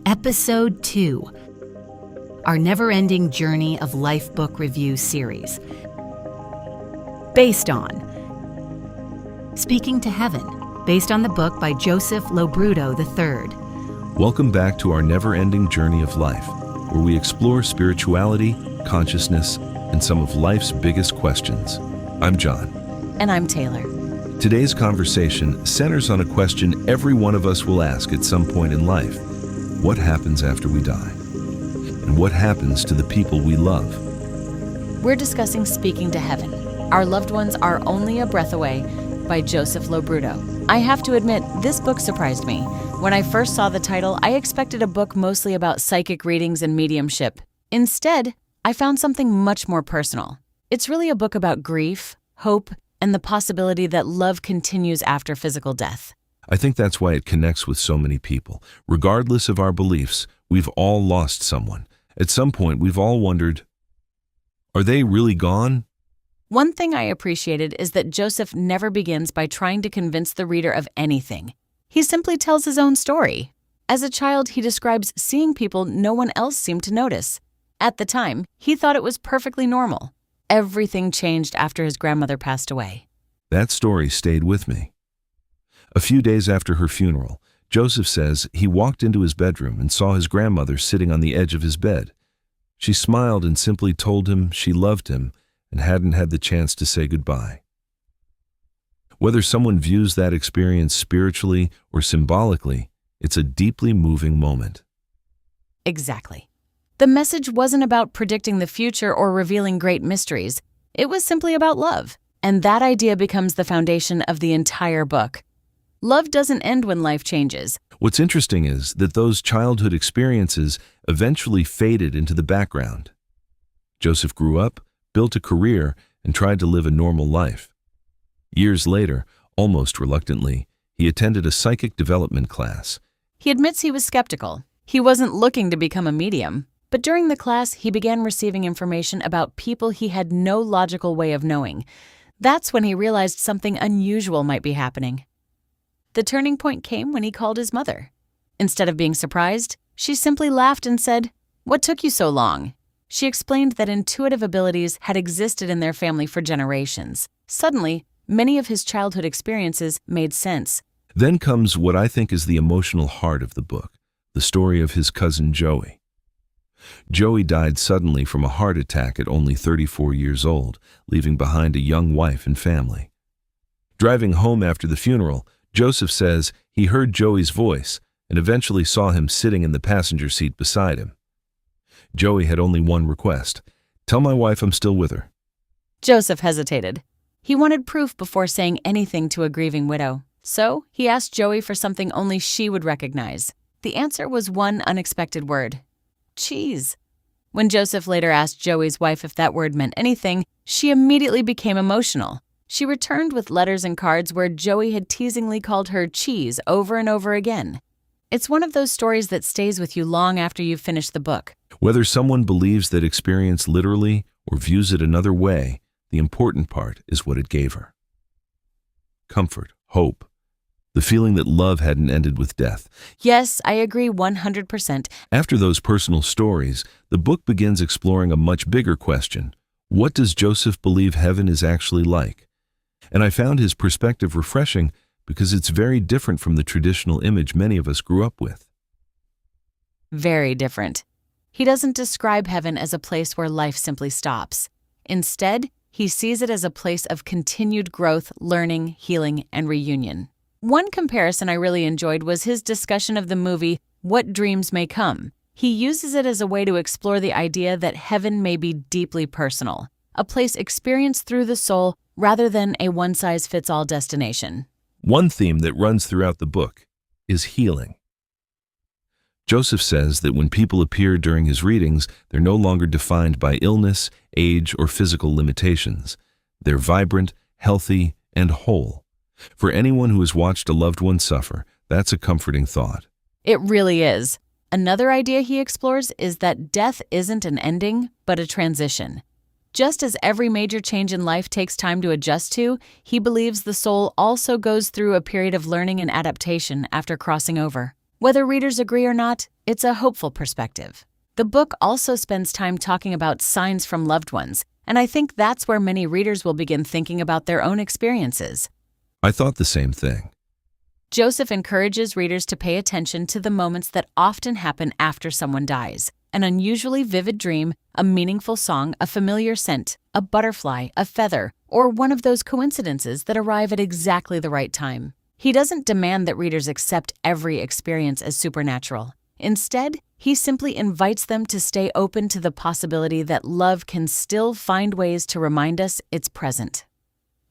Episode 2, our never-ending journey of life book review series. Based on Speaking to Heaven, based on the book by Joseph LoBrutto III. Welcome back to our never-ending journey of life, where we explore spirituality, consciousness, and some of life's biggest questions. I'm John. And I'm Taylor. Today's conversation centers on a question every one of us will ask at some point in life. What happens after we die? And what happens to the people we love? We're discussing Speaking to Heaven. Our loved ones are only a breath away by Joseph LoBrutto. I have to admit, this book surprised me. When I first saw the title, I expected a book mostly about psychic readings and mediumship. Instead, I found something much more personal. It's really a book about grief, hope, and the possibility that love continues after physical death. I think that's why it connects with so many people. Regardless of our beliefs, we've all lost someone. At some point, we've all wondered, are they really gone? One thing I appreciated is that Joseph never begins by trying to convince the reader of anything. He simply tells his own story. As a child, he describes seeing people no one else seemed to notice. At the time, he thought it was perfectly normal. Everything changed after his grandmother passed away. That story stayed with me. A few days after her funeral, Joseph says he walked into his bedroom and saw his grandmother sitting on the edge of his bed. She smiled and simply told him she loved him and hadn't had the chance to say goodbye. Whether someone views that experience spiritually or symbolically, it's a deeply moving moment. Exactly. The message wasn't about predicting the future or revealing great mysteries. It was simply about love. And that idea becomes the foundation of the entire book. Love doesn't end when life changes. What's interesting is that those childhood experiences eventually faded into the background. Joseph grew up, built a career, and tried to live a normal life. Years later, almost reluctantly, he attended a psychic development class. He admits he was skeptical. He wasn't looking to become a medium. But during the class, he began receiving information about people he had no logical way of knowing. That's when he realized something unusual might be happening. The turning point came when he called his mother. Instead of being surprised, she simply laughed and said, "What took you so long?" She explained that intuitive abilities had existed in their family for generations. Suddenly, many of his childhood experiences made sense. Then comes what I think is the emotional heart of the book, the story of his cousin Joey. Joey died suddenly from a heart attack at only 34 years old, leaving behind a young wife and family. Driving home after the funeral, Joseph says he heard Joey's voice and eventually saw him sitting in the passenger seat beside him. Joey had only one request: tell my wife I'm still with her. Joseph hesitated. He wanted proof before saying anything to a grieving widow. So he asked Joey for something only she would recognize. The answer was one unexpected word: cheese. When Joseph later asked Joey's wife if that word meant anything, she immediately became emotional. She returned with letters and cards where Joey had teasingly called her cheese over and over again. It's one of those stories that stays with you long after you've finished the book. Whether someone believes that experience literally or views it another way, the important part is what it gave her. Comfort, hope, the feeling that love hadn't ended with death. Yes, I agree 100%. After those personal stories, the book begins exploring a much bigger question. What does Joseph believe heaven is actually like? And I found his perspective refreshing because it's very different from the traditional image many of us grew up with. Very different. He doesn't describe heaven as a place where life simply stops. Instead, he sees it as a place of continued growth, learning, healing, and reunion. One comparison I really enjoyed was his discussion of the movie What Dreams May Come. He uses it as a way to explore the idea that heaven may be deeply personal, a place experienced through the soul rather than a one-size-fits-all destination. One theme that runs throughout the book is healing. Joseph says that when people appear during his readings, they're no longer defined by illness, age, or physical limitations. They're vibrant, healthy, and whole. For anyone who has watched a loved one suffer, that's a comforting thought. It really is. Another idea he explores is that death isn't an ending, but a transition. Just as every major change in life takes time to adjust to, he believes the soul also goes through a period of learning and adaptation after crossing over. Whether readers agree or not, it's a hopeful perspective. The book also spends time talking about signs from loved ones, and I think that's where many readers will begin thinking about their own experiences. I thought the same thing. Joseph encourages readers to pay attention to the moments that often happen after someone dies. An unusually vivid dream, a meaningful song, a familiar scent, a butterfly, a feather, or one of those coincidences that arrive at exactly the right time. He doesn't demand that readers accept every experience as supernatural. Instead, he simply invites them to stay open to the possibility that love can still find ways to remind us it's present.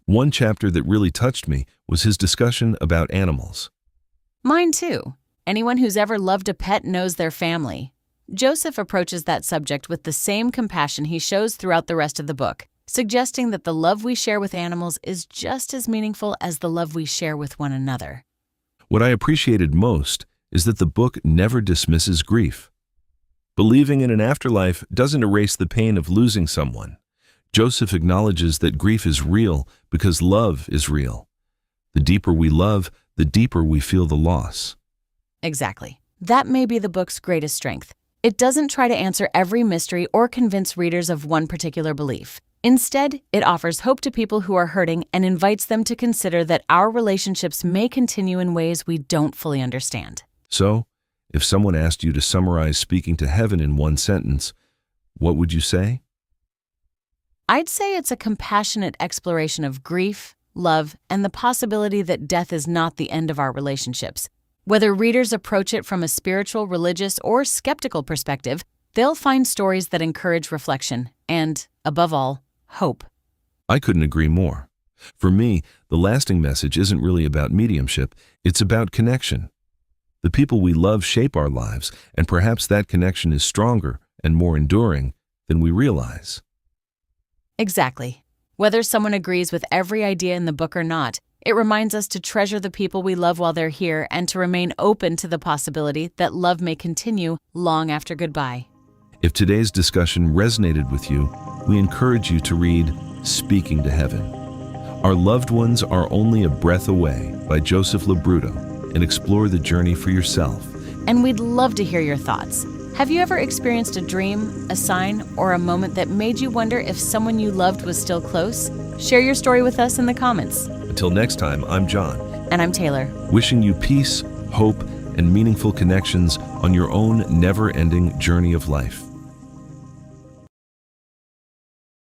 One chapter that really touched me was his discussion about animals. Mine too. Anyone who's ever loved a pet knows their family. Joseph approaches that subject with the same compassion he shows throughout the rest of the book, suggesting that the love we share with animals is just as meaningful as the love we share with one another. What I appreciated most is that the book never dismisses grief. Believing in an afterlife doesn't erase the pain of losing someone. Joseph acknowledges that grief is real because love is real. The deeper we love, the deeper we feel the loss. Exactly. That may be the book's greatest strength. It doesn't try to answer every mystery or convince readers of one particular belief. Instead, it offers hope to people who are hurting and invites them to consider that our relationships may continue in ways we don't fully understand. So, if someone asked you to summarize Speaking to Heaven in one sentence, what would you say? I'd say it's a compassionate exploration of grief, love, and the possibility that death is not the end of our relationships. Whether readers approach it from a spiritual, religious, or skeptical perspective, they'll find stories that encourage reflection and, above all, hope. I couldn't agree more. For me, the lasting message isn't really about mediumship, it's about connection. The people we love shape our lives, and perhaps that connection is stronger and more enduring than we realize. Exactly. Whether someone agrees with every idea in the book or not, it reminds us to treasure the people we love while they're here and to remain open to the possibility that love may continue long after goodbye. If today's discussion resonated with you, we encourage you to read Speaking to Heaven. Our Loved Ones Are Only a Breath Away by Joseph LoBrutto, and explore the journey for yourself. And we'd love to hear your thoughts. Have you ever experienced a dream, a sign, or a moment that made you wonder if someone you loved was still close? Share your story with us in the comments. Until next time, I'm John. And I'm Taylor. Wishing you peace, hope, and meaningful connections on your own never-ending journey of life.